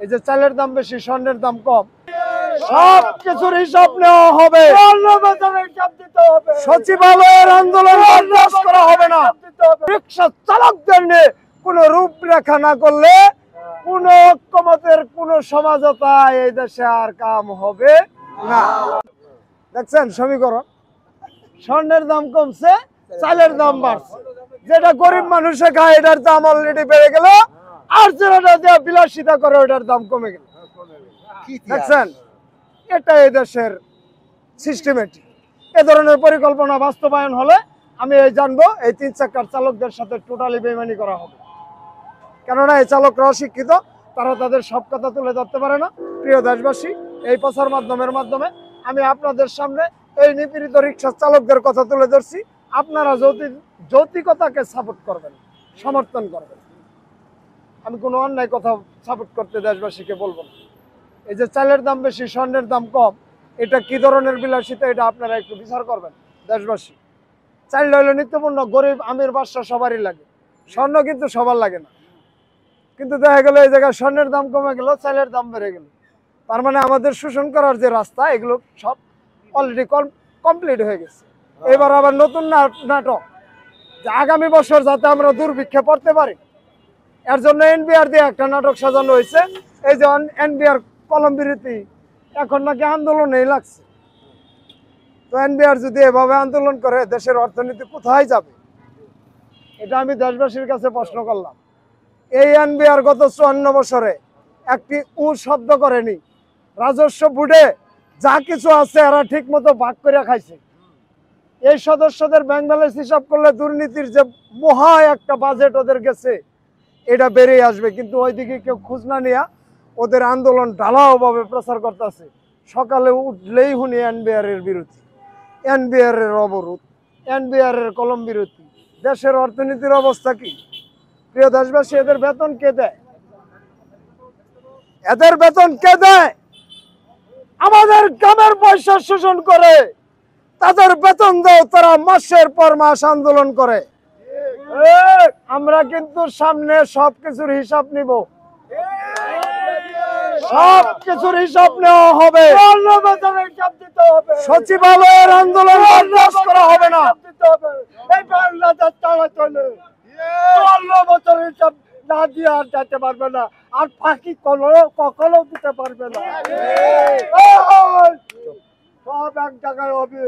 এই যে চালের দাম বেশি, স্বর্ণের দাম কম, সব কিছুর হিসাব নেওয়া হবে। সচিবালয়ের আন্দোলন বরদাস্ত করা হবে না। রিক্সা চালকদের নিয়ে কোন রূপরেখা না করলে কোন ঐক্যমতের কোন সমঝোতা এই দেশে আর কাম হবে না। দেখছেন সমীকরণ, স্বর্ণের দাম কমছে, চালের দাম বাড়ছে। যেটা গরিব মানুষে খায় এটার দাম অলরেডি বেড়ে গেল, আর যেটা বিলাসিতা করে ওটার দাম কমে গেল। দেখছেন, এটা এই দেশের সিস্টেমেটিক। এ ধরনের পরিকল্পনা বাস্তবায়ন হলে আমি এই জানবো এই 3 চাকার চালকদের সাথে টোটালি বেইমানি করা হবে। কেননা এই চালকরা অশিক্ষিত, তারা তাদের সব কথা তুলে ধরতে পারে না। প্রিয় দেশবাসী, এই প্রচার মাধ্যমে আমি আপনাদের সামনে এই নিপীড়িত রিক্সা চালকদের কথা তুলে ধরছি। আপনারা যৌতিকতাকে সাপোর্ট করবেন, সমর্থন করবেন। আমি কোনো অন্যায় কথা সাপোর্ট করতে দেশবাসীকে বলবো না। এই যে চালের দাম বেশি, স্বর্ণের দাম কম, এটা কি ধরনের বিলাসিতা, এটা আপনারা একটু বিচার করবেন দেশবাসী। চাল হইলো নিত্যপণ্য, গরিব আমির বাদশা সবারই লাগে, স্বর্ণ কিন্তু সবার লাগে না। কিন্তু দেখা গেল এই জায়গায় স্বর্ণের দাম কমে গেল, চালের দাম বেড়ে গেল। তার মানে আমাদের শোষণ করার যে রাস্তা, এগুলো সব অলরেডি কমপ্লিট হয়ে গেছে। এবার আবার নতুন নাটক, যে আগামী বছর যাতে আমরা দুর্ভিক্ষে পড়তে পারি, এর জন্য এনবিআর দিয়ে একটা নাটক সাজানো হয়েছে। এই যে এনবিআর কলম বিরতি এখন নাকি আন্দোলনেই লাগছে। তো এনবিআর যদি এভাবে আন্দোলন করে দেশের অর্থনীতি কোথায় যাবে? এটা আমি দেশবাসীর কাছে প্রশ্ন করলাম। এই এনবিআর গত 54 বছরে একটি শব্দ করেনি। রাজস্ব বোর্ডে যা কিছু আছে এরা ঠিক মতো ভাগ করে খাইছে। এই সদস্যদের ব্যাংক ব্যালেন্স হিসাব করলে দুর্নীতির যে মহা একটা বাজেট ওদের গেছে, এটা বেরিয়ে আসবে। কিন্তু ওইদিকে কেউ খোঁজ না নিয়ে ওদের আন্দোলন ঢালাওভাবে প্রচার করতেছে। সকালে উঠলেই শুনি এনবিআর এর বিরতি, এনবিআর এর অবরোধ, এনবিআর এর কলম বিরতি। দেশের অর্থনীতির অবস্থা কি? প্রিয় দেশবাসী, এদের বেতন কে দেয়? এদের বেতন কে দেয়? আমাদের গ্রামের পয়সা শোষণ করে তাদের বেতন দাও, তারা মাসের পর মাস আন্দোলন করে। আমরা কিন্তু সামনে সবকিছুর হিসাব নিব, সবকিছুর হিসাব নেওয়া হবে। সচিবালয়ের আন্দোলন বরদাস্ত করা হবে না। না দিয়ে আর যেতে পারবে না, আর ফাঁকি কখনো দিতে পারবে না। সব এক জায়গায় হবে,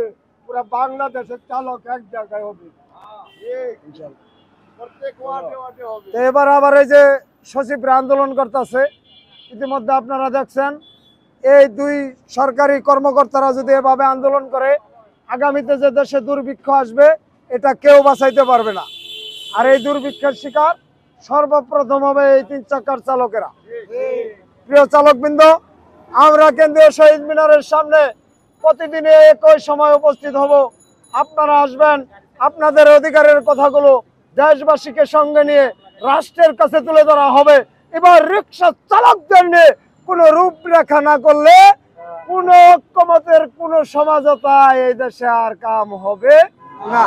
পুরো বাংলাদেশের চালক এক জায়গায় হবে। এবার আবার এই যে সচিবরা আন্দোলন করতেছে, ইতিমধ্যে আপনারা দেখছেন এই 2 সরকারি কর্মকর্তারা যদি এভাবে আন্দোলন করে, আগামীতে যে দেশে দুর্ভিক্ষ আসবে এটা কেউ বাঁচাইতে পারবে না। আর এই দুর্ভিক্ষের শিকার সর্বপ্রথম হবে এই 3 চাকার চালকেরা। প্রিয় চালকবৃন্দ, আমরা কেন্দ্রীয় শহীদ মিনারের সামনে প্রতিদিনে একই সময় উপস্থিত হব। আপনারা আসবেন, আপনাদের অধিকারের কথাগুলো দেশবাসীকে সঙ্গে নিয়ে রাষ্ট্রের কাছে তুলে ধরা হবে। এবার রিক্সা চালকদের নিয়ে কোনো রূপরেখা না করলে কোন ঐক্যমতের কোন সমঝোতা এই দেশে আর কাম হবে না।